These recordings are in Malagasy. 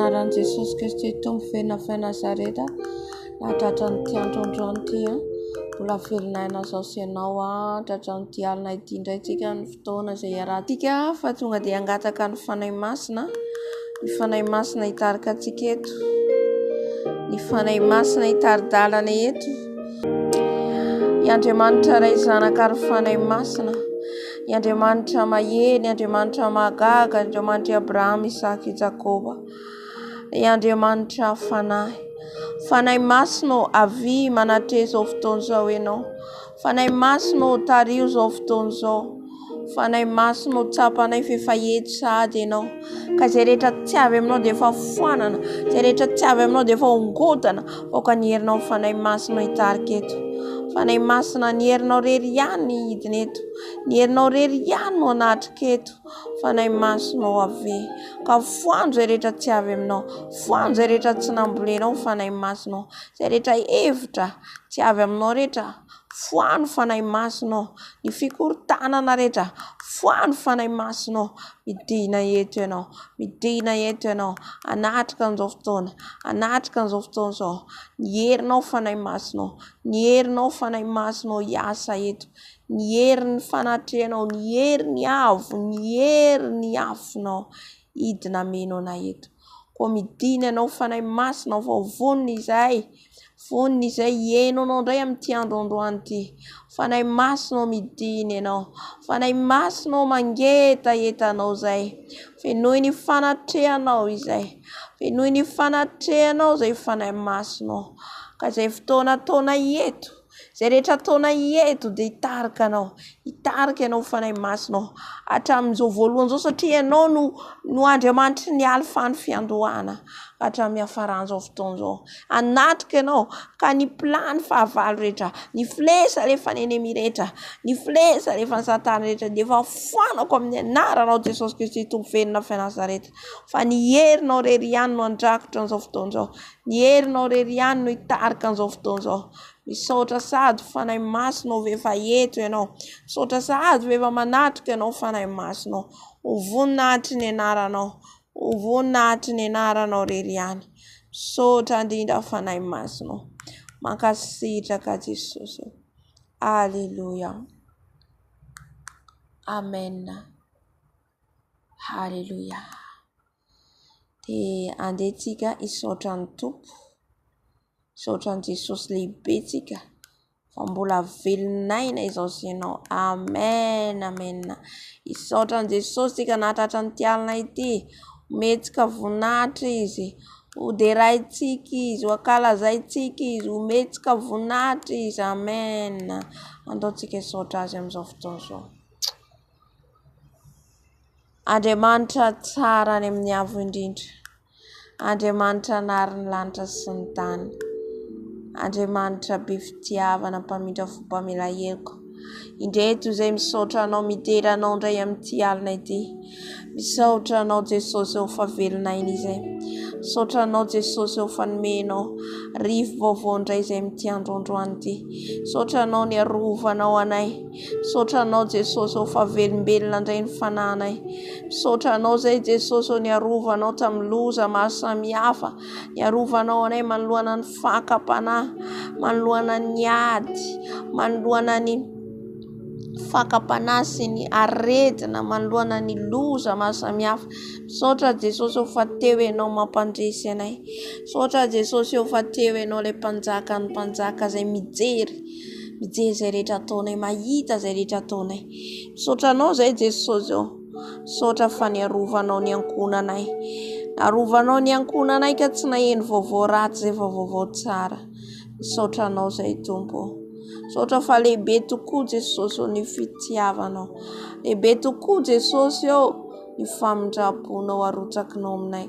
anaran Jesosy Kristy Tompo fe Nazareta tratran'ity androandroany ity mbola velonay zao sy ianao tratran'ity alina ity indray tsika ny fotoana izay iarahantsika fa tonga dia hangataka ny fanahy masina hitarika antsika eto, ny fanahy masina hitaridalana eto. I Andriamanitra iray zanaka ary fanahy masina, i Andriamanitra maheny, Andriamanitra mahagaga, Andriamanitra Abrahama, Isaka, Jakoba, i Andriamanitra fanahy masina avy manatrehitra izao fotoana izao ianao, fanahy masina tario izao fotoana izao, fanahy masina tsapanay fefahety sady ianao, ka izay rehetra tsy avy aminao dia efa foanana, izay rehetra tsy avy aminao dia efa ongodana, voaka ny herinao fanahy masina hitarika eto. Fanahy masina ny herinao rery ihany ny hidina eto, ny herinao rery ihany no hanatrika eto. Fanahy masina avy ka foano izay rehetra tsy avy aminao, foano izay rehetra tsy nambolenao fanahy masina, izay rehetra hevitra tsy avy aminao rehetra, foano fanahy masina, ny fikorontanana rehetra foano fanahy masina. Midina eto ianao, anatrika an'izao fotoana izao, ny herinao fanahy masina, ny herinao fanahy masina hiasa eto, ny herin'ny fanatrehanao, ny herin'ny avo, ny herin'ny afonao hidina meno anay eto. Koa midina ianao fanahy masina fa vonona izay hieno anao indray amin'ity androandroany ity. Fanahy masina midina ianao, fanahy masina mangetahetanao izay, fenoy ny fanatrehanao izay, fenoy ny fanatrehanao izay fanahy masina, ka izay fotoana taona eto, izay rehetra taona eto dia hitarika ianao fanahy masina hatramin'izao voalohany izao, satria ianao no Andriamanitra ny alfa ny fiandohana hatramin'ny hafaran'izao fotoana izao. Anatrika ianao ka ny plany fahavalo rehetra, ny filesa rehefa nenemy rehetra, ny filesa rehefa ny satana rehetra dia efa foanako amin'ny anaranao Jesosy Kristy Tompo venona fe Nazareta. Fa ny herinao rery ihany no andrakotra an'izao fotoana izao, ny herinao rery ihany no hitarika an'izao fotoana izao. Misaotra sady fanahy masina efa eto ianao, misaotra sady efa manatrika ianao fanahy masina, voninahitry ny anaranao rery ihany. Misaotra indrindra fanahy masina, mankasitraka Jesosy. Alleluia, amen, halleluia. Dia andehantsika hisaotra ny Tompo, hisaotra ny Jesosy lehibe tsika, fa mbola velonaina izao sy ianao. Amen. Hisaotra ny Jesosy tsika nahatratra ny alina ity, ometsika voninahitra izy, hoderaintsika izy, hoankalazaintsika izy, ometsika voninahitra izy. Amen. Andaontsika hisaotra azy amin'izao fotoana izao. Andriamanitra tsara any amin'ny avo indrindra, Andriamanitra nary ny lanitra sy ny tany, Andriamanitra be fitiavana, mpamindra fo-pamela heloko, indreto izay misaotra anao, midera anao indray amin'ity alina ity. Misaotra anao Jesosy eo fa velonaina izay, misaotra anao Jesosy eo fa nomenao rivo vaovao indray izay amin'ity androandroany ity. Misaotra anao ny arovanao anay, misaotra anao Jesosy eo fa velombelona indray ny fananay, misaotra anao izay Jesosy eo ny arovanao tamin'ny loza maro samihafa, ny arovanao anay manoloana ny fakapanahy, manoloana ny ady, manoloana ny fakapanahy sy ny aretina, manoloana ny loza maro samihafa. Misaotra Jesosy eo fa teo ianao mampandresy anay, misaotra Jesosy eo fa teo ianao ilay mpanjaka ny mpanjaka izay mijery izay rehetra ataonay, mahita izay rehetra ataonay. Misaotra anao izay Jesosy eo, misaotra fa niarovanao ny ankonanay, arovanao ny ankonanay ka tsy naheno vaovao ratsy izay fa vaovao tsara. Misaotra anao izay Tompo, misaotra fa lehibe tokoa Jesosy eo ny fitiavanao, lehibe tokoa Jesosy eo ny famindraponao arotsakinao aminay.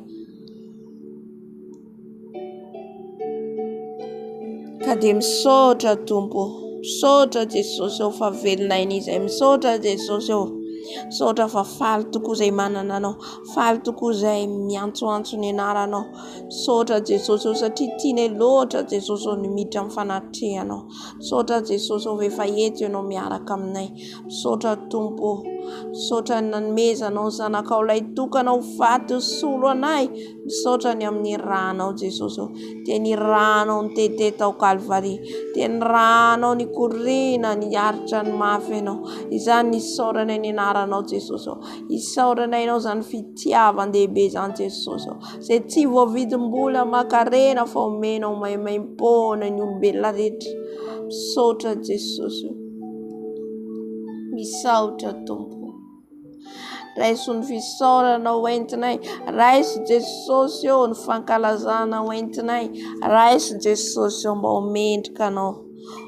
Ka dia misaotra Tompo, misaotra Jesosy eo fa velonaina izay, misaotra Jesosy eo, misaotra fa faly tokoa izay manana anao, faly tokoa izay miantsoantso ny anaranao. Misaotra Jesosy eo satria tianay loatra Jesosy eo ny miditra amin'ny fanatrehanao. Misaotra Jesosy eo efa eto ianao miaraka aminay. Misaotra Tompo, Misaotra ny nanomezanao ny zanakao ilay tokanao faty ho solo anay. Misaotra ny amin'ny ranao Jesosy. Dia ny ranao nitete tao Kalvari. Dia ny ranao nikorina niaritra ny mafy ianao. Izany isaorana ny anaranao Jesosy. Isaorana ianao izany fitiavan-dehibe izany Jesosy. Izay tsy voavidim-bola makarena fa omenao maimaim-poana ny olombelona rehetra. Misaotra Jesosy. Misaotra Tompo. Raiso ny fisaorana hoentinay. Raiso Jesosy ny fankalazana hoentinay. Raiso Jesosy mba homendrika anao.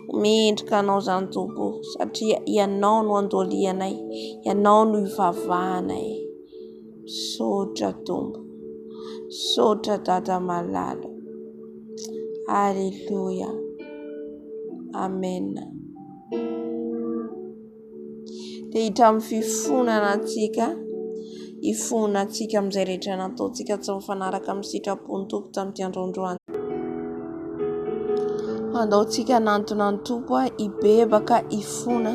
Homendrika anao izany Tompo. Satria ianao no andolianay. Ianao no ivavahanay. Misaotra Tompo. Misaotra Dada malala. Alleluia. Amen. Dia hita amin'ny fifonana antsika. Ifona antsika amin'izay rehetra nataontsika tsy mifanaraka amin'ny sitrapony Tompo tamin'ity androandroany. Andaontsika nantona ny Tompo hibebaka ifona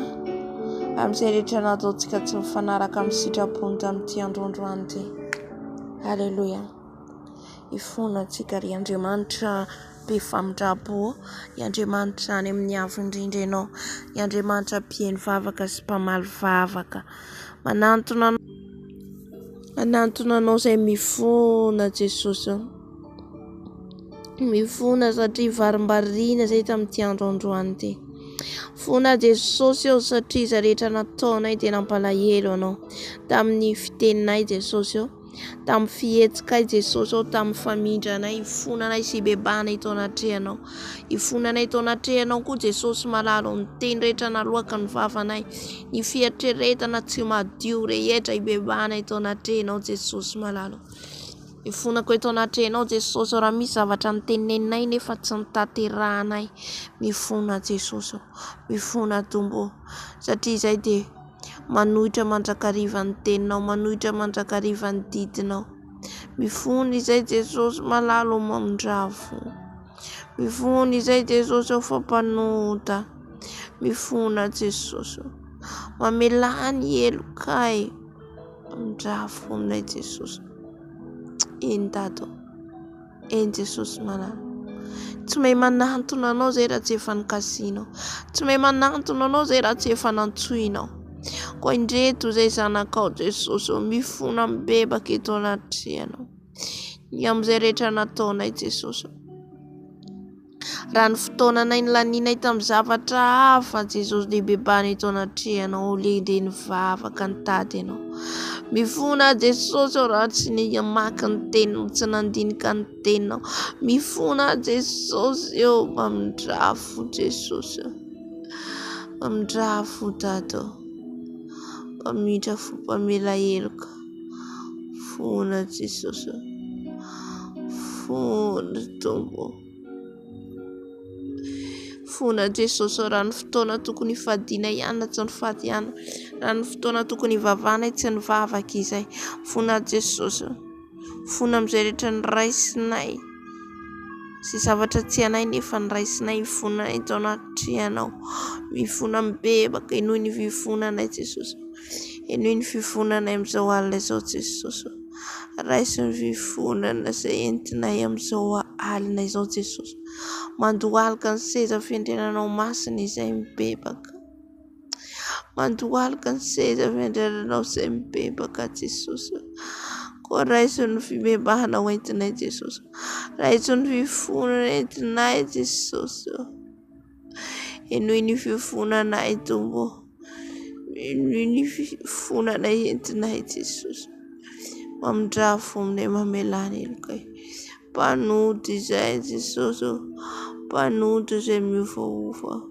amin'izay rehetra nataontsika tsy mifanaraka amin'ny sitrapony tamin'ity androandroany ity. Alleluia. Ifona antsika ry Andriamanitra be famindrapo. I Andriamanitra any amin'ny avo indrindra ianao. I Andriamanitra mpihaino vavaka sy mpamaly vavaka. Manantona anao izay mifona Jesosy. Mifona satria varimbariana izay tamin'ity androandroany ity. Fona Jesosy satria izay rehetra nataonay dia nampalahelo anao. Tamin'ny fiteninay Jesosy. Tamin'ny fihetsika Jesosy tamin'ny famindranay. Ifonanay sy bebanay tao anatrehanao. Ifonanay tao anatrehanao koa Jesosy malalo ny teny rehetra nalohaka ny vavanay. Ny fiatreretana tsy madio rehetra ibebanay tao anatrehanao Jesosy malalo. Ifonako eto anatrehanao Jesosy raha misy zavatra niteneninay nefa tsy nitanterahanay. Mifona Jesosy. Mifona Tompo. Satria izay dia manohitra mandrakariva ny teninao. Manohitra mandrakariva ny didinao. Mifona izay Jesosy malalo mamindravo. Mifona izay Jesosy fampanota. Mifona Jesosy. Mamelany elokay. Mamindravo aminay Jesosy. Eny Dado. Eny Jesosy malalo. Tsy mahay manantona anao izay raha tsy efa nikasianao. Tsy mahay manantona anao izay raha tsy efa nantsoinao. Koa indreto izay zanakao Jesosy mifona mibebaka eto anatrehanao. Ny amin'izay rehetra nataonay Jesosy. Raha ny fotoananay ny laninay tamin'ny zavatra hafa Jesosy dia bebanay eto anatrehanao. Lehibe ny vavaka ny tady ianao. Mifona Jesosy raha tsy namaky ny teninao, tsy nandinika ny teninao. Mifona Jesosy mamindrafo Jesosy. Mamindrafo Dado. Pamidra fo pamela heloka. Fona Jesosy. Fona Tompo. Fona Jesosy raha ny fotoana tokony fadiana ihany tsy ny faty ihany. Raha ny fotoana tokony vavana tsy ny vavaka izay. Fona Jesosy. Fona amin'izay rehetra ny raisinay. Sy zavatra tsy anay nefa ny raisinay fona eto anatrehanao. Mifona mibebaka enoy ny fifonanay Jesosy. Enoy ny fifonanay amin'izao alina izao Jesosy. Raiso ny fifonana izay entinay amin'izao alina izao Jesosy. Mandohalika ny seza fiandriananao masina izay mibebaka. Mandohalika ny seza fiandriananao izay mibebaka Jesosy. Koa raiso ny fibebahana hoentinay Jesosy. Raiso ny fifonana entinay Jesosy. Enoy ny fifonanay Tompo. Enoy ny fifonanay entinay Jesosy. Mamindrafo aminay mamelany elokay. Mpanota izay Jesosy. Mpanota izay miovaova.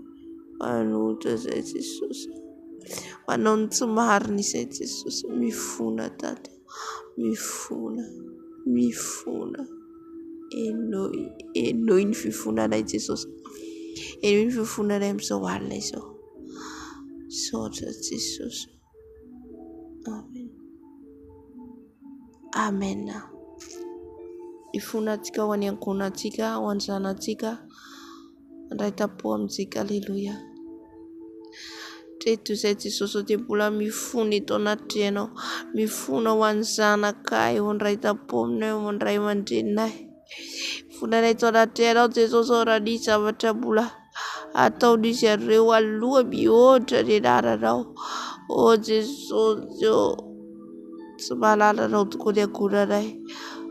Mpanota izay Jesosy. Manao ny tsy marina izay Jesosy. Mifona Dada. Mifona. Mifona. Enoy ny fifonanay Jesosy. Enoy ny fifonanay amin'izao alina izao. Misaotra Jesosy. Amen. Amen. Ifonantsika ho any ankonantsika, ho any zanantsika. Andray tapo amintsika. Alleluia. Teto izay Jesosy dia mbola mifono eto anaty ianao, mifono ao an'ny zanakay, ao andray tapominay, ao andray aman-dreninay. Fonanay eto anaty ianao Jesosy, ao raha nisy zavatra mbola ataon'izy ireo aloha mihoatra ny anaranao. O Jesosy, tsy mahalala anao tokoa ny ankoranay.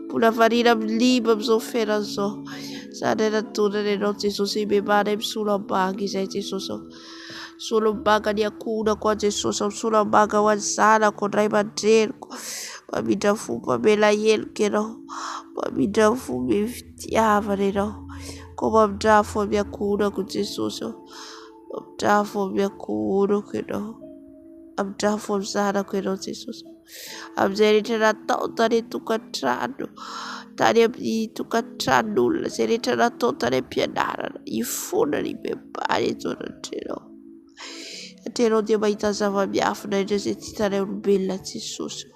Mbola variana milimba amin'izao fiainana izao. Izany nataonany ianao Jesosy, memanay misolabanga izay Jesosy. Solabanga ny ankonako ao Jesosy, solabanga ho an'ny zanako, andray aman-dreniko. Mamindra fo mpamela helika ianao, mamindra fo mifitiavana ianao. Ko mamindra fo amin'ny ankonako Jesosy, mamindra fo amin'ny ankonako ianao, mamindra fo amin'ny zanako ianao Jesosy. Amin'izay rehetra natao tany an-tokantrano, tany amin'ny tokantranon'olona, izay rehetra natao tany am-pianarana, ifonany bebany eto anatrehao. Atenao dia mahita zava-miafina indray izay tsy hitanay olombelona Jesosy.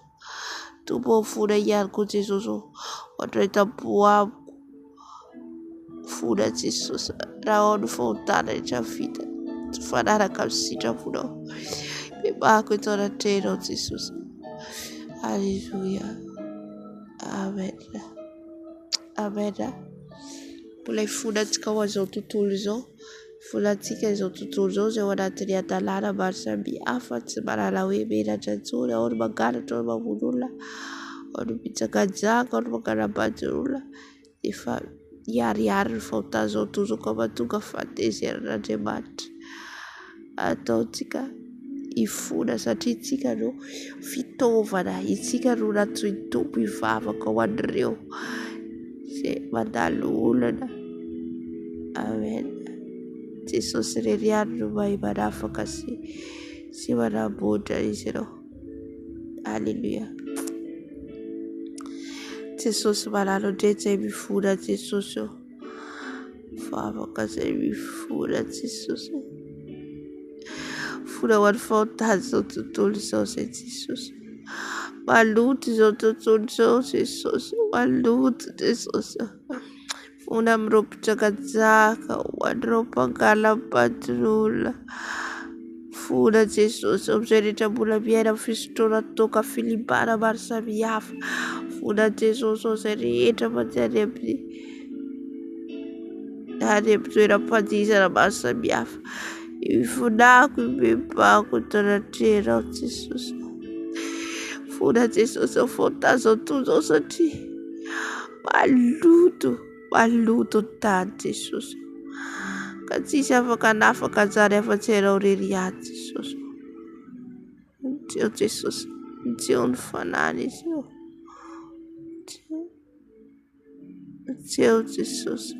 Tombo fona ihany koa Jesosy, ohatray tampo amiko. Fona Jesosy, raha ao ny fahotana rehetra vita, tsy fanaraka amin'ny sitraponao. Mebako eto anatrehao Jesosy. Alleluia. Amen. Amen. Mbola ifonantsika ho an'izao tontolo izao. Volantsika izao tontolo izao izay ao anatin'ny adalàna maro samihafa, tsy manala hoe menatra intsony, ao ny mangalatra, ao ny mamono olona, ao ny mitsangatsanga, ao ny manganambady olona. Efa hiariary ny fahotana izao tozako mahatonga fahatezerin'Andriamanitra. Ataontsika ifona satria itsika no fitaovana, itsika no natoy Tompo hivavaka ho an'ireo izay mandalo olana. Amen. Jesosy irery ihany no mahay manafaka sy manamboatra izy ianao. Alleluia. Jesosy malalo indray izay mifona Jesosy. Vavaka izay mifona Jesosy. Fona ho an'ny fahotana izao tontolo izao izay Jesosy. Maloto izao tontolo izao Jesosy, maloto Jesosy. Fona amin'ireo mpitsangatsanga, ho an'ireo mpangalam-patolona. Fona Jesosy amin'izay rehetra mbola miaina amin'ny fisotroana toaka filimbana maro samihafa. Fona Jesosy izay rehetra mandeha any amin'ny toeram-pandihizana maro samihafa. Ifonako, imebako eto anatrehao Jesosy. Fona Jesosy ao fahotana izao tontolo izao satria maloto ny tany Jesosy. Ka tsisy afaka hanafaka an'izany afa-tsy ianao irery ihany Jesosy. Tseo Jesosy, tseo ny fanany izy eo. Tseo Jesosy.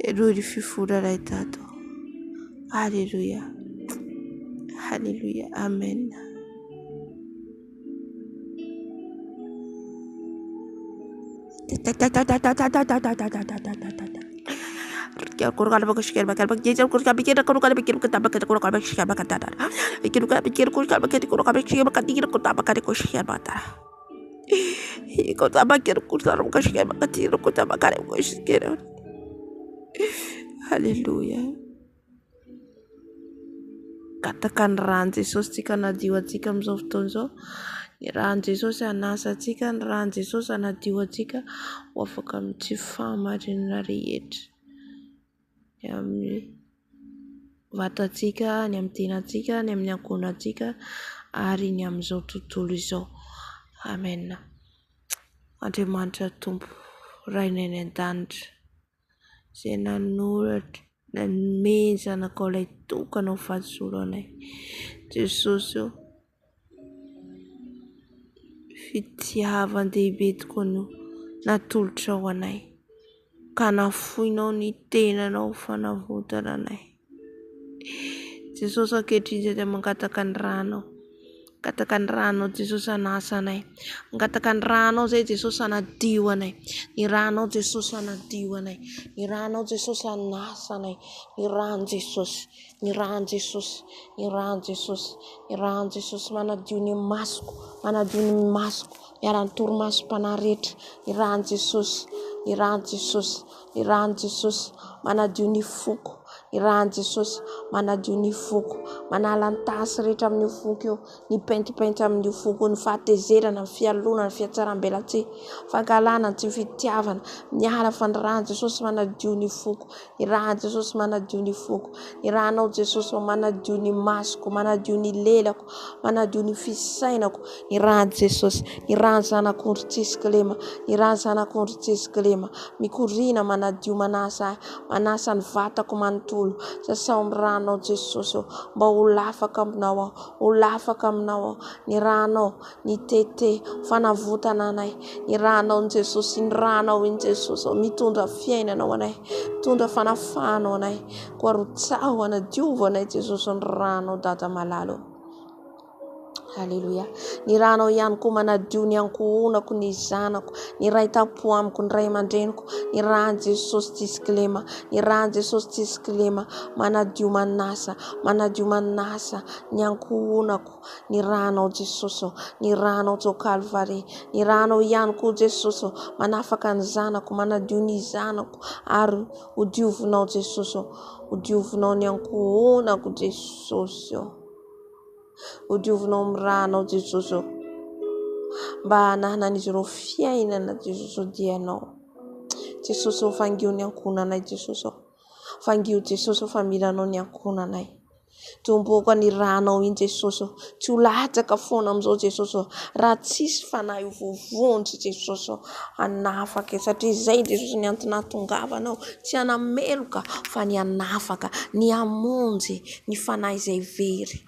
Enoy ny fifonanay tato. Alleluia. Alleluia. Amen. Alleluia. Kataka ny rano Jesosy tsika nadio antsika amin'izao fotoana izao. Ny rano Jesosy hanasa antsika, ny rano Jesosy hanadio antsika ho afaka amin'ny tsy fahamarinana rehetra. Ny amin'ny vatantsika, ny amin'ny tenantsika, ny amin'ny ankonantsika ary ny amin'izao tontolo izao. Amen. Andriamanitra Tompo, Rainay ny an-danitra, izay nanoratra, nanome zanakao ilay tokana ho fahasolo anay. Jesosy eo, fitiavan-dehibe tokoa no natolotra ao anay, ka nafoinao ny tenanao fanavotana anay. Jesosy ankehitriny izay dia mangataka ny ranao. Angataka ny ranao Jesosy hanasa anay. Angataka ny ranao izay Jesosy hanadio anay. Ny ranao Jesosy hanadio anay. Ny ranao Jesosy hanasa anay. Ny rano Jesosy. Ny rano Jesosy. Ny rano Jesosy. Ny rano Jesosy manadio ny masoko. Manadio ny masoko. Miara-ny torimasom-panahy rehetra. Ny rano Jesosy. Ny rano Jesosy. Ny rano Jesosy manadio ny foko. Irahan Jesosy manadio ny foko, manala ny tasy rehetra amin'ny foko io, ny pentipenty amin'ny foko, ny fahatezerana, ny fialonana, ny fiatsaram-belatsy, fangalana, ny fitiavana, miala fanirahan Jesosy manadio ny foko. Irahan Jesosy manadio ny foko. Irahanao Jesosy manadio ny masoko, manadio ny lelako, manadio ny fisainako. Irahan Jesosy, irahan zanak'ondry tsisy kilema, irahan zanak'ondry tsisy kilema, mikorina manadio manasa ny vatako manontolo. Sasao amin'ny ranao Jesosy, mba ho lafaka aminao aho, ho lafaka aminao aho. Ny ranao, ny tete, fanavotana anay. Ny ranao Jesosy, ny ranao iny Jesosy, mitondra fiainana ho anay, mitondra fanafahana ho anay. Koarotsaho anadiova anay Jesosy ny ranao dada malalo. Haleluya. Ny ranao ihany koa manadio ny ankohonako, ny zanako, ny ray tapo amiko, ny ray aman-dreniko. Ny rahan Jesosy tsisy kilema, ny rahan Jesosy tsisy kilema, manadio manasa ny ankohonako. Ny ranao Jesosy, ny ranao jo Kalvary, ny ranao ihany koa Jesosy manafaka ny zanako, manadio ny zanako, ary hodiovinao Jesosy, hodiovinao ny ankohonako Jesosy. Hodiovinao amin'ny ranao Jesosy, mba hananan'izy ireo fiainana Jesosy dianao. Jesosy fangio ny ankohonanay Jesosy, fangio Jesosy familanao ny ankohonanay. Tomboka ny ranao iny Jesosy, tsy ho latsaka foana amin'izao Jesosy, raha tsisy fanahy vovonjy Jesosy hanafaka, satria izay Jesosy ny antony nahatongavanao, tsy hanameloka fa ny hanafaka, ny hamonjy ny fanahy izay very.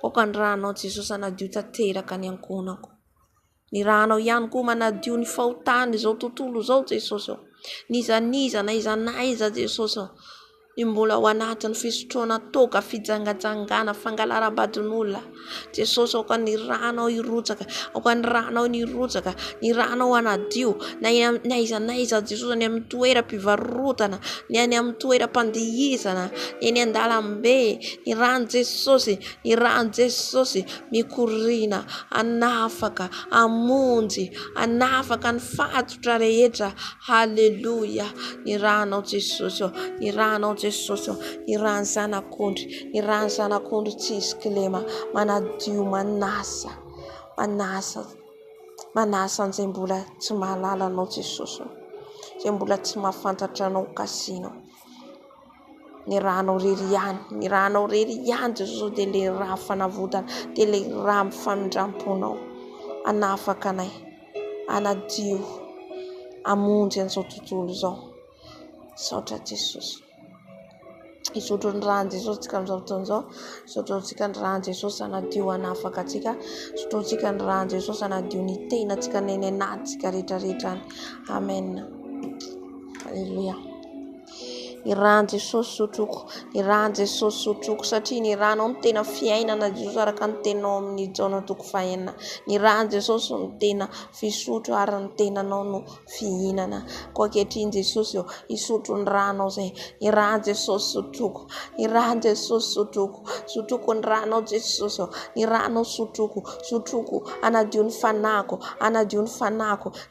Koka ny ranao Jesosy anadio tanteraka ny ankohonako. Ny ranao ihany koa manadio ny fahotany izao tontolo izao Jesosy, niza na iza Jesosy, ny mbola ao anatin'ny fisotroana toka, fijangajangana, fangalaram-badin'olona Jesosy. Ao ka ny ranao irotsaka, ao ka ny ranao nirotsaka, ny ranao anadio na iza Jesosy, ny amin'ny toeram-pivarotana, ny any amin'ny toeram-pandihizana, ny any an-dalambe. Ny ran Jesosy mikorina, anafaka, amonjy, anafaka ny fatotra rehetra. Haleluya. Ny ranao Jesosy, ny ranao Jesosy, ny ran zanak'ondry, ny ran zanak'ondry tsisy kilema, manadio manasa an'izay mbola tsy mahalala anao Jesosy, izay mbola tsy mahafantatra anao kasinao. Ny ranao rery ihany Jesosy, dia le raha fanavotana, dia le raha famindramponao. Anafaka anay, anadio, amonjy an'izao tontolo izao. Saotra Jesosy. Isotro ny rahan Jesosy tsika amin'izao fotoana izao. Sotrotsika ny rahan Jesosy anadio anafaka atsika. Sotrotsika ny rahan Jesosy anadio ny tenatsika, ny anatsika rehetrarehetra. Amen. Haleluya. Ny rahan Jesosy sotroko, ny rahan Jesosy sotroko, satria ny ranao ny tena fiainana Jesosy, araka ny tenao amin'ny Jaona 5:4. Ny rahan Jesosy ny tena fisotro, ary ny tenanao no fihinana. Koa ankehitriny Jesosy isotro ny ranao zay. Ny rahan Jesosy sotroko, ny rahan Jesosy sotroko, sotroko ny ranao Jesosy, ny ranao sotroko, anadio ny fanako,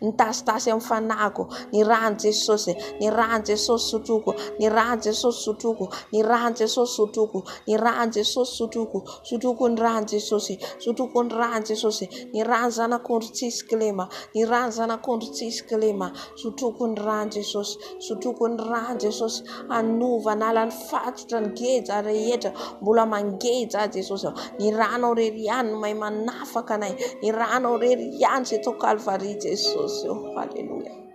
ny tasitasy amin'ny fanako. Ny rahan Jesosy, ny rahan Jesosy sotroko, ny rahan Jesosy sotroko, ny rahan Jesosy sotroko, ny rahan Jesosy sotroko, sotroko ny rahan Jesosy, sotroko ny rahan Jesosy, ny rahan zanak'ondry tsisy kilema, ny rahan zanak'ondry tsisy kilema, sotroko ny rahan Jesosy, sotroko ny rahan Jesosy, anova nala ny fatotra ny geja rehetra, mbola mangeja Jesosy. Ny ranao rery ihany no mahay manafaka anay, ny ranao rery ihany izay tao Kalvary Jesosy. Haleluya.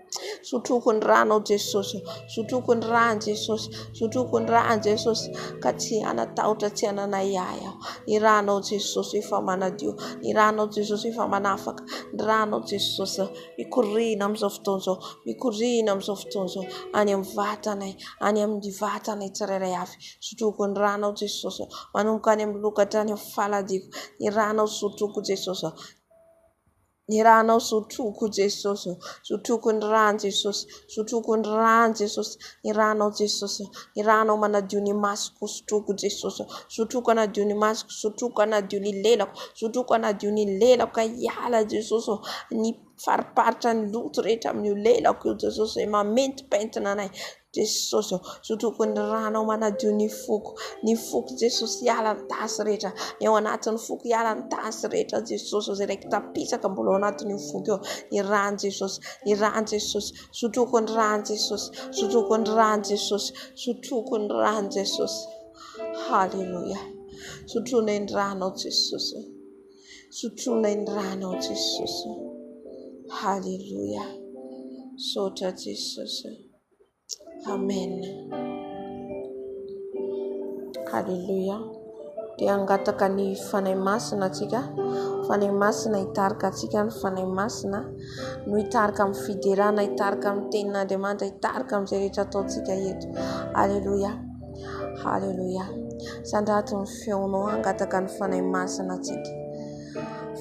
Sotroko ny ranao Jesosy, sotroko ny rahan Jesosy, sotroko ny rahan Jesosy, ka tsy hanatahotra, tsy hananayay aho. Ny ranao Jesosy efa manadio, ny ranao Jesosy efa manafaka, ny ranao Jesosy mikorina amin'izao fotoana izao, mikorina amin'izao fotoana izao, any amin'ny vatanay, any amin'ny vatanay tsirairay avy. Sotroko ny ranao Jesosy, manomboka any amin'ny lokatra any amin'ny faladiko. Ny ranao sotroko Jesosy, ny ranao sotroko Jesosy, sotroko ny rahan Jesosy, sotroko ny rahan Jesosy, ny ranao Jesosy, ny ranao manadio ny masoko, sotroko Jesosy, sotroko anadio ny masoko, sotroko anadio ny lelako, sotroko anadio ny lelako, ka hiala Jesosy ny fariparitra ny loto rehetra amin'ny lelako io Jesosy zay mamentipentina anay Jesosy sotroko ny ranao manadio ny foko Jesosy hiala ny tasy rehetra eo anatin'ny foko hiala ny tasy rehetra Jesosy zay reky tapisaka mbola ao anatin'ny foko eo ny rano Jesosy sotroko ny rano Jesosy sotroko ny rano Jesosy sotroko ny rano Jesosy haleluya sotrona ny rano Jesosy sotrona ny rano Jesosy haleluya sotra Jesosy amen haleluya dia angataka ny fanahy masina atsika fanahy masina hitarika atsika ny fanahy masina no hitarika amin'ny fiderana hitarika amin'ny tenin'Andriamanitra hitarika amin'izay rehetra ataontsika eto haleluya sandrato ny feonao angataka ny fanahy masina atsika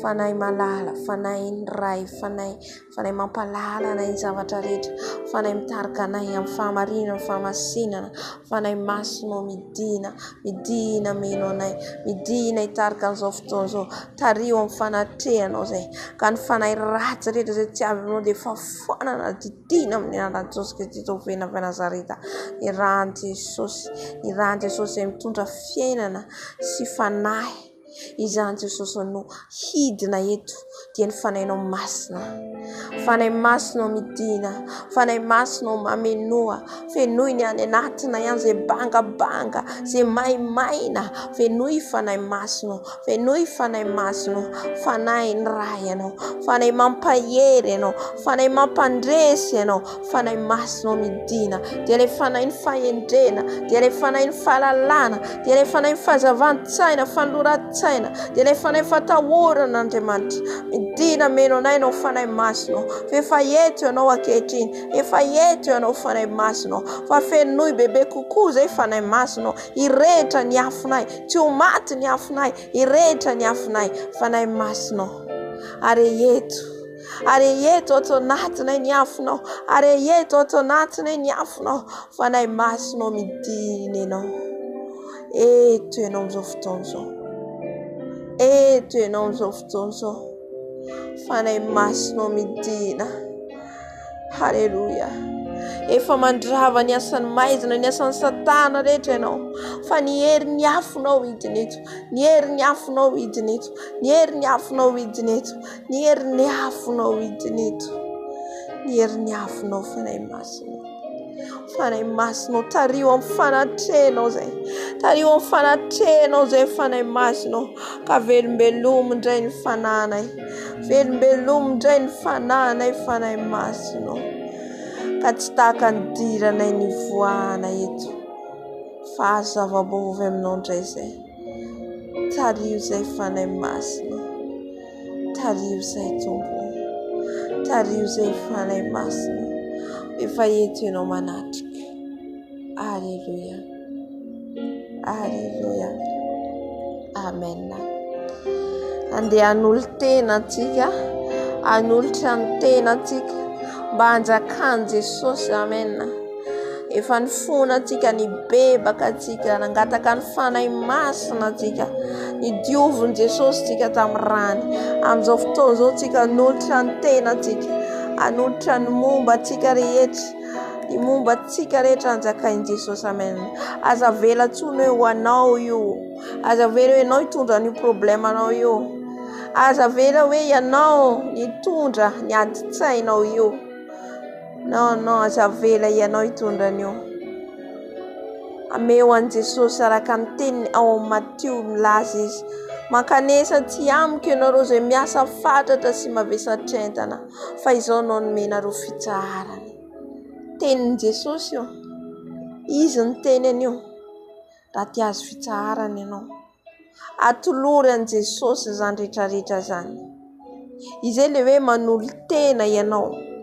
fanahy malala fanahy ny ray fanahy mampalala anay ny zavatra rehetra fanahy mitarika anay amin'ny fahamarinana fahamasinana fanahy masina midina meno anay midina hitarika an'izao fotoana izao tario amin'ny fanatrehanao zay ka ny fanahy ratsy rehetra zay tsy avinao dia efa foanana didina amin'ny anaran'i Jesosy Kristy vena Nazareta ny rano Jesosy zay mitondra fiainana sy fanahy izany Jesosy no hidina eto dia ny fanahinao masina fanahy masina midina fanahy masina mamenoa fenoy ny any anatina ihany zay bangabanga zay maimaina fenoy fanahy masina fanahy ny ray ianao fanahy mampahery ianao fanahy mampandresy ianao fanahy masina midina dia ilay fanahy ny fahendrena dia ilay fanahy ny fahalalana dia ilay fanahy ny fahazavantsaina fanoloran-tsaina dia ilay fanahy fatahorana Andriamanitra midina meno anay ianao fanahy masina efa eto ianao ankehitriny efa eto ianao fanahy masina fa fenoy bebe kokoa zay fanahy masina irehetra ny afinay tsy ho maty ny afinay irehetra ny afinay fanahy masina ary eto ato anatinay ny afinao ary eto ato anatinay ny afinao fanahy masina midina ianao eto ianao amin'izao fotoana izao fanahy masina midina haleluya efa mandrava ny asan'ny maizina ny asan'ny satana rehetra ianao fa ny hery ny afinao hidina eto ny hery ny afinao hidina eto ny hery ny afinao hidina eto ny hery ny afinao hidina eto ny hery ny afinao fanahy masina tario amin'ny fanatrehanao zay fanahy masina ka velombeloma indray ny fananay fanahy masina ka tsy tahaka ny diranay ny voana eto fa zava-bovy aminao indray zay tario zay fanahy masina tario zay tompo tario zay fanahy masina efa eto ianao manatrika haleluya amen andeha hanolo-tena atsika hanolotra ny tena atsika mba hanjakany Jesosy amen efa nifona atsika ny bebaka atsika nangataka ny fanahy masina atsika ny diovin' Jesosy atsika tamin'ny rany amin'izao fotoana izao atsika hanolotra ny tena atsika hanolotra ny momba atsika rehetra ny momba atsika rehetra hanjakain' Jesosy amen aza vela tsony ho anao io aza vela hoe ianao hitondra ny problema anao io aza vela hoe ianao nitondra ny adi-tsainao io non aza vela ianao hitondra an'io ameo an' Jesosy araka ny teniny ao amin'ny Mateo milaza izy mankanesa tsy amiko ianareo zay miasa fatratra sy mavesa-trentana fa izao no nomenareo fitsarana tenin'i Jesosy io izy ny teny an'io raha tia azo fitsarana ianao atolory an' Jesosy zany rehetrarehetra zany izay le hoe manolo tena ianao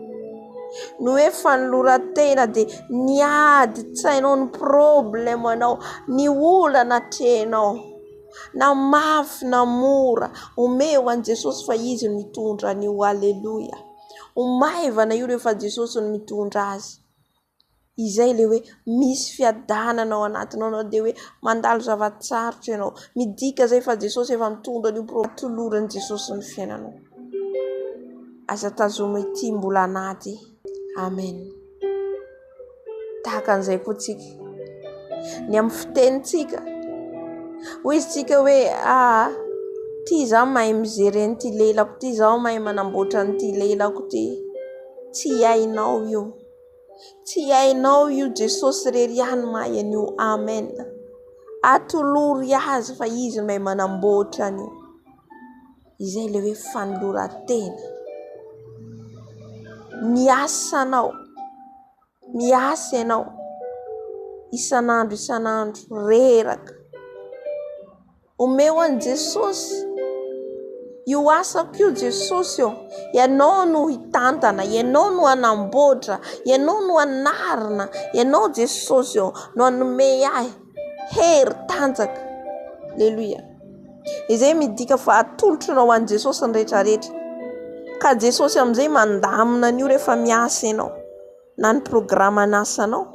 no hoe fanoloran-tena dia niady-tsainao ny problema anao ny olana atrehnao na mafy na mora omeo an' Jesosy fa izy no mitondra an'io aleluya omaivana io rehefa Jesosy no mitondra azy izay le hoe misy fiadanana ao anatinao anao dia hoe mandalo zavatsarotra ianao midika zay fa Jesosy efa mitondra an'io toloran'i Jesosy ny fiainanao aza tazomy ity mbola anaty. Amen. Tahaka an'izay koa tsika ny amin'ny fitenitsika hoy isika hoe ty zaho mahay mijery an'ity lelako ty, zaho mahay manamboatra an'ity lelako ty. Tsy hainao io, tsy hainao io. Jesosy rery ihany mahay an'io. Amen. Atolory azy fa izy mahay manamboatra an'io. Izay le hoe fanoloran-tena. Miasa anao, miasa ianao isan'andro reraka, omeo an'i Jesosy io asako io. Jesosy io, ianao no hitantana, ianao no anamboatra, ianao no anarina, ianao Jesosy io no anome ahy hery tanjaka. Alleluia. Izay midika fa atolotranao an'i Jesosy ny rehetrarehetra, ka Jesosy amin'izay mandamina an'io rehefa miasa ianao na ny programa n'asanao.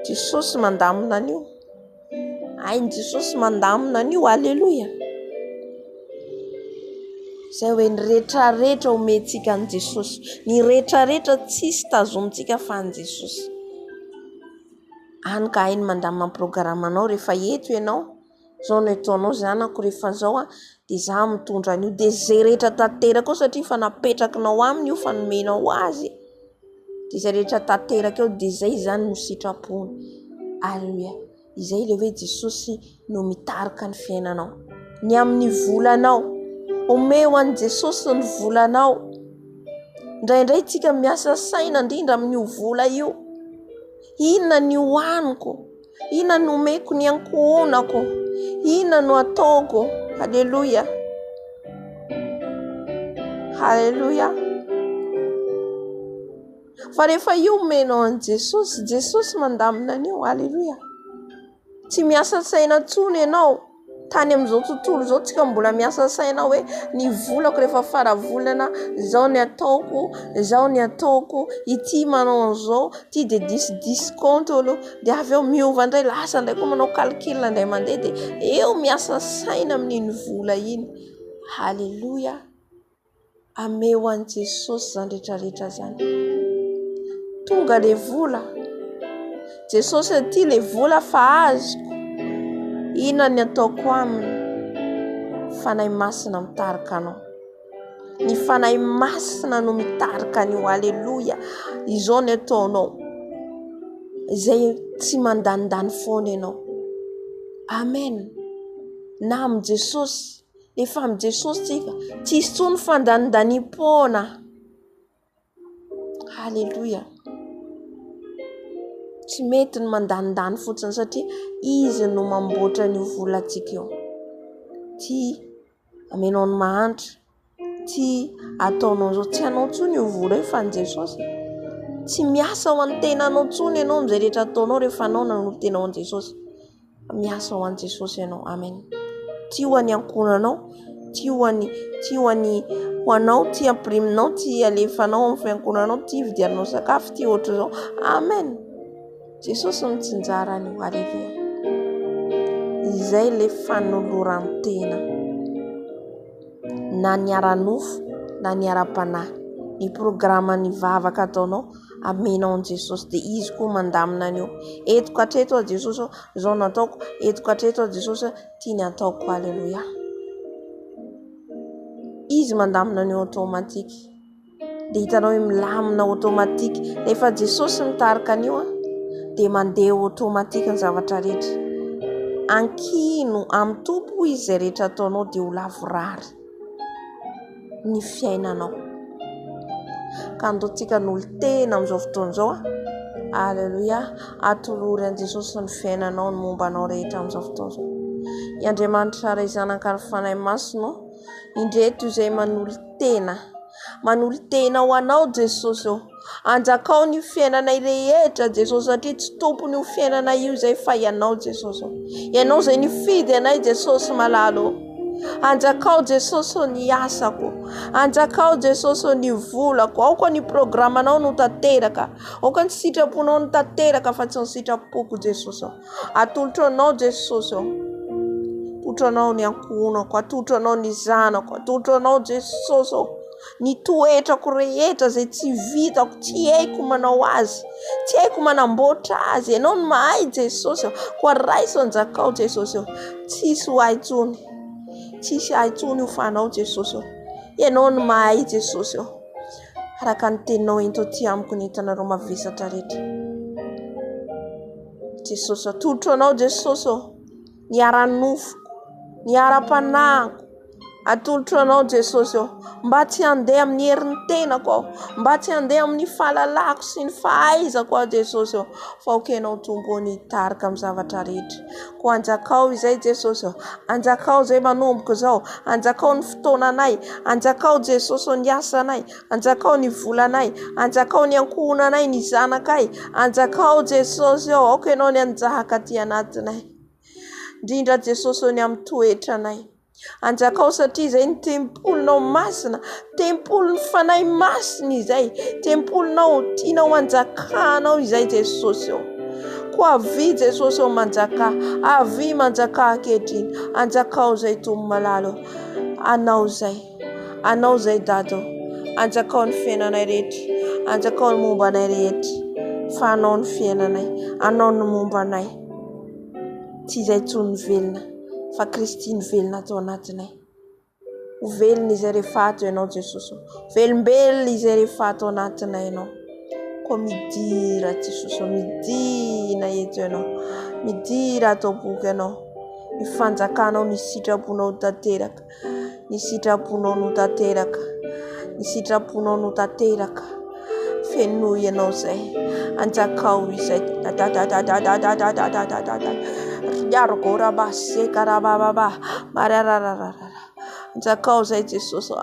Jesosy mandamina an'io. Ai, Jesosy mandamina an'io. Alleluia. Zay hoe ny rehetrarehetra omentsika an'i Jesosy. Ny rehetrarehetra tsisy tazomintsika fa an'i Jesosy. Any ka hainy mandamina ny programanao rehefa eto ianao. Zao no ataonao zanako rehefa zao dia za mitondra an'io. Dia zay rehetra tanteraka eo satria fa napetrakinao aminy io fa nomenao azy. Dia zay rehetra tanteraka eo dia zay zany no sitrapony. Alleluia. Izay le hoe Jesosy no mitarika ny fiainanao. Ny amin'ny volanao, omeo an'i Jesosy ny volanao. Indraindray tsika miasa saina indrindra amin'io vola io. Inona ny hoaniko? Inona no omeko ny ankohonako? Inona no ataoko? Alleluia. Alleluia. Fa rehefa io omenao an'i Jesosy, Jesosy mandamina an'io. Alleluia. Tsy miasa saina tsony ianao. Tany amin'izao tontolo izao tsika mbola miasa saina hoe ny volako rehefa fara volana, zao ny ataoko, zao ny ataoko, ity manao an'izao, ty dia discompte olo, dia avy eo miova indray, lasa indray koa manao calcul indray mandeha, dia eo miasa saina amin'iny vola iny. Halleluia. Ameo an'i Jesosy zany rehetrarehetra zany. Tonga le vola. Jesosy aty le vola fa azoko. Inona ny ataoko aminy? Fanahy masina mitarika anao. Ny fanahy masina no mitarika an'io. Alleluia. Izao ny ataonao. Izay tsy mandandany foana ianao. Amen. Na amin'ny Jesosy. Efa amin'ny Jesosy tsika. Tsisy tsony fandanidanim-poana. Alleluia. Tsy mety ny mandandany fotsiny satria izy no mamboatra ny volantsika io. Ty amenao ny mahantra. Ty ataonao zao. Tsy anao tsony io vola io fa ny Jesosy. Tsy miasa ho an'ny tenanao tsony ianao amin'izay rehetra ataonao rehefa anao nanolotenao an'i Jesosy. Miasa ho an'i Jesosy ianao. Amen. Ty ho an'ny ankonanao. Ty ho anao. Ty ampriminao. Ty alefanao amin'ny fiankonanao. Ty hividianao sakafo. Ty ohatry zao. Amen. Jesosy mitsinjara an'io. Alleluia. Izay le fanoloran-tena. Na ny ara-nofo na ny ara-panahy. Ny programa ny vavaka ataonao amenao an'i Jesosy dia izy koa mandamina an'io. Etiko hatreto a Jesosy, zao no ataoko. Etiko hatreto a Jesosy, ty ny ataoko. Alleluia. Izy mandamina an'io automatique. Dia hitanao hoe milamina automatique. Rehefa Jesosy mitarika an'io dia mandeha automatique ny zavatra rehetra. Ankino amin'ny tompo izy izay rehetra ataonao dia ho lavorary ny fiainanao. Ka andotsika n'olo tena amin'izao fotoana izao. Alleluia. Atolory an'i Jesosy ny fiainanao, ny mombanao rehetra amin'izao fotoana izao. I Andriamanitra ray zanaka ny fanahy masina indreto izay manolo tena. Manolo tena ho anao Jesosy io. Anjakao ny fiainanay rehetra Jesosy satria tsy tompony io fiainana io izay fa ianao Jesosy. Ianao izay nifidy anay Jesosy malalo. Anjakao Jesosy ny asako. Anjakao Jesosy ny volako. Aoka ny programanao no tanteraka. Aoka ny sitraponao no tanteraka fa tsy ny sitrapoko Jesosy. Atolotranao Jesosy. Atolotranao ny ankohonako. Atolotranao ny zanako. Atolotranao Jesosy. ny toetrako rehetra zay tsy vitako, tsy haiko manao azy, tsy haiko manamboatra azy. Ianao no mahay Jesosy, koa raiso anjakao Jesosy, tsisy ho aitsony, tsisy aitsony ho fanao Jesosy. Ianao no mahay Jesosy, araka ny teninao ento ty amiko ny entanareo mavesatra rehetra. Jesosy, atolotro anao Jesosy, ny ara-nofoko, ny ara-panahiko, atolotro anao Jesosy, mba tsy handeha amin'ny herin'ny tenako aho, mba tsy handeha amin'ny fahalalako sy ny fahaizako aho Jesosy, fa okenao tompo ny tarika amin'ny zavatra rehetra. Ko anjakao izay Jesosy, anjakao izay manomboko zao, anjakao ny fotoananay, anjakao Jesosy ny asanay, anjakao ny volanay, anjakao ny ankohonanay, ny zanakay, anjakao Jesosy, okenao ny anjahaka ty anatinay, indrindra Jesosy ny amin'ny toetranay. Anjakao satria izay ny tempolinao masina, tempolin'ny fanahy masina izay, tempolinao tianao anjakanao izay Jesosy. Ko avy Jesosy manjaka, avy manjaka ankehitriny, anjakao izay tomo malalo, anao izay Dado, anjakao ny fiainanay rehetra, anjakao ny mombanay rehetra, fa anao ny fiainanay, anao ny mombanay, tsy izay tsony velona, fa Kristy ny velona atao anatinay. Ho velona izay rehefa ato ianao Jesosy, velombelona izay rehefa ato anatinay ianao. Ko midira Jesosy, midina eto ianao, midira ato boky ianao, ny fanjakanao, ny sitraponao tanteraka, ny sitraponao no tanteraka, ny sitraponao no tanteraka, feno ianao zay, anjakao izay yargora basse karababa mararararara, anjakao zay Jesosy,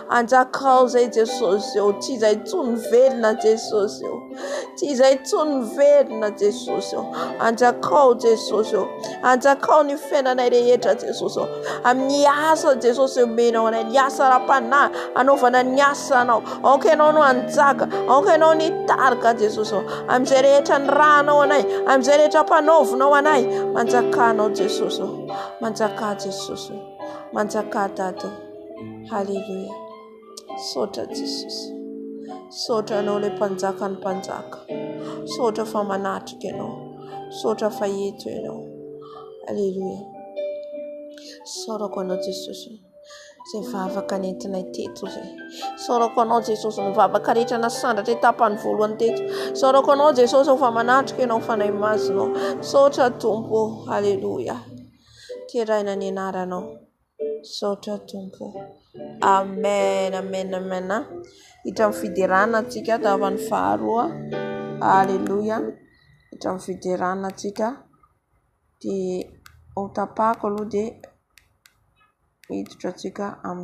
anjakao zay Jesosy, tsy izay tsony velona Jesosy, tsy izay tsony velona Jesosy, anjakao Jesosy, anjakao ny fiainanay rehetra Jesosy, amin'ny asa Jesosy menao anay, ny asa ra-panahy, anaovana ny asanao, okenao no anjaka, okenao ny tarika Jesosy, amin'izay rehetra ny rahanao anay, amin'izay rehetra mpanaovinao anay, manjakanao Jesosy, manjaka Jesosy, manjaka Dado. Haleluya. Sotra Jesosy, sotra anao le mpanjaka ny mpanjaka, sotra fa manatrika ianao, sotra fa eto ianao. Haleluya. Sorako anao Jesosy, zay vavaka nentinay teto zay, sorako anao Jesosy, ny vavaka rehetra nasandra tapany voalohany teto, sorako anao Jesosy fa manatrika ianao fanahy masina, sotra Tompo. Haleluya. Tiraina ny anaranao, sotra Tompo. Amen, amen, amen. Hitra amin'ny fiderana antsika tavan'ny faharoa. Haleluya. Hitra amin'ny fiderana antsika, dia ho tapako aloha dia miditra antsika amin'ny